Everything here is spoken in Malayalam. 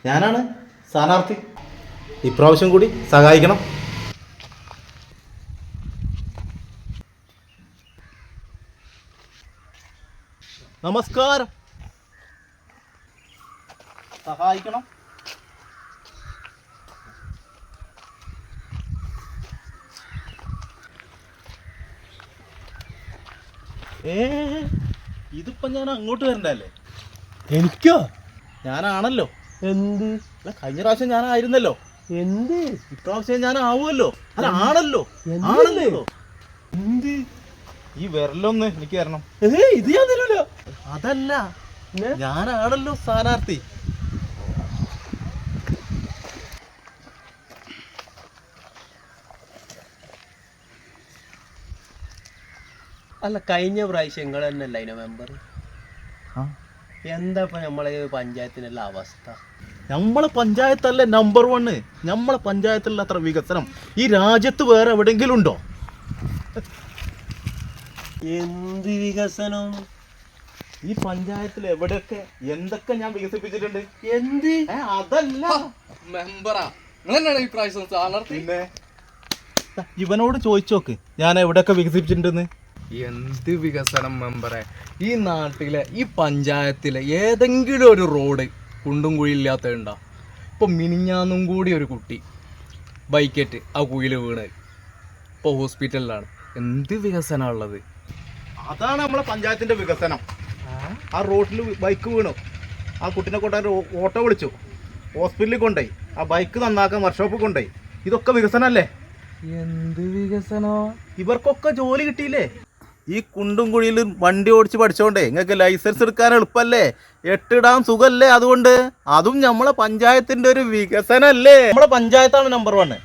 ഞാനാണ് സ്ഥാനാർത്ഥി. ഇപ്രാവശ്യം കൂടി സഹായിക്കണം. നമസ്കാരം. സഹായിക്കണം. ഇതിപ്പോ ഞാൻ അങ്ങോട്ട് വരണ്ടല്ലേ? എനിക്കോ? ഞാനാണല്ലോ. എന്ത്? അല്ല, കഴിഞ്ഞ പ്രാവശ്യം ഞാനായിരുന്നല്ലോ. എന്ത്? ഇപ്രാവശ്യം ഞാൻ ആവുമല്ലോ. അല്ല, ആണല്ലോ. ആണല്ലോ. എന്ത്? ഈ വിരലൊന്ന് എനിക്ക് തരണം. ഇത് ഞാൻ തരൂല. അതല്ല, ഞാനാണല്ലോ സ്ഥാനാർത്ഥി. അല്ല, കഴിഞ്ഞ പ്രാവശ്യം നിങ്ങൾ തന്നെയല്ല അതിനെ മെമ്പർ. എന്താ ഇപ്പൊ നമ്മളെ പഞ്ചായത്തിനുള്ള അവസ്ഥ? നമ്മളെ പഞ്ചായത്തല്ലേ നമ്പർ 1. നമ്മളെ പഞ്ചായത്തിലുള്ള അത്ര വികസനം ഈ രാജ്യത്ത് വേറെ എവിടെയെങ്കിലും ഉണ്ടോ? എന്ത് വികസനം? ഈ പഞ്ചായത്തിൽ എവിടെയൊക്കെ എന്തൊക്കെ ഞാൻ വികസിപ്പിച്ചിട്ടുണ്ട്. എന്ത്? അതല്ല മെമ്പറാ നിങ്ങളെന്നാണ് ഈ പ്രാവശ്യം സ്ഥാനാർത്ഥി? പിന്നെ ഇവനോട് ചോദിച്ചോക്ക് ഞാൻ എവിടെയൊക്കെ വികസിപ്പിച്ചിട്ടുണ്ടെന്ന്. എന്ത് വികസനം മെമ്പറെ? ഈ നാട്ടിലെ ഈ പഞ്ചായത്തിലെ ഏതെങ്കിലും ഒരു റോഡ് കുണ്ടും കുഴിയില്ലാത്തതുണ്ടോ? ഇപ്പൊ മിനിഞ്ഞാന്നും കൂടി ഒരു കുട്ടി ബൈക്കേറ്റ് ആ കുഴിയിൽ വീണ് ഇപ്പോൾ ഹോസ്പിറ്റലിലാണ്. എന്ത് വികസനമുള്ളത്? അതാണ് നമ്മളെ പഞ്ചായത്തിന്റെ വികസനം. ആ റോഡിൽ ബൈക്ക് വീണു, ആ കുട്ടീനെ കൊണ്ടുപോയി ഓട്ടോ വിളിച്ചു, ഹോസ്പിറ്റലിൽ കൊണ്ടുപോയി, ആ ബൈക്ക് നന്നാക്കാൻ വർക്ക്ഷോപ്പിൽ കൊണ്ടുപോയി. ഇതൊക്കെ വികസനമല്ലേ? എന്ത് വികസനോ? ഇവർക്കൊക്കെ ജോലി കിട്ടിയില്ലേ? ഈ കുണ്ടും കുഴിയിൽ വണ്ടി ഓടിച്ച് പഠിച്ചോണ്ടേ നിങ്ങൾക്ക് ലൈസൻസ് എടുക്കാൻ എളുപ്പല്ലേ, എട്ടിടാൻ സുഖല്ലേ? അതുകൊണ്ട് അതും നമ്മളെ പഞ്ചായത്തിന്റെ ഒരു വികസനല്ലേ. നമ്മളെ പഞ്ചായത്താണ് നമ്പർ 1.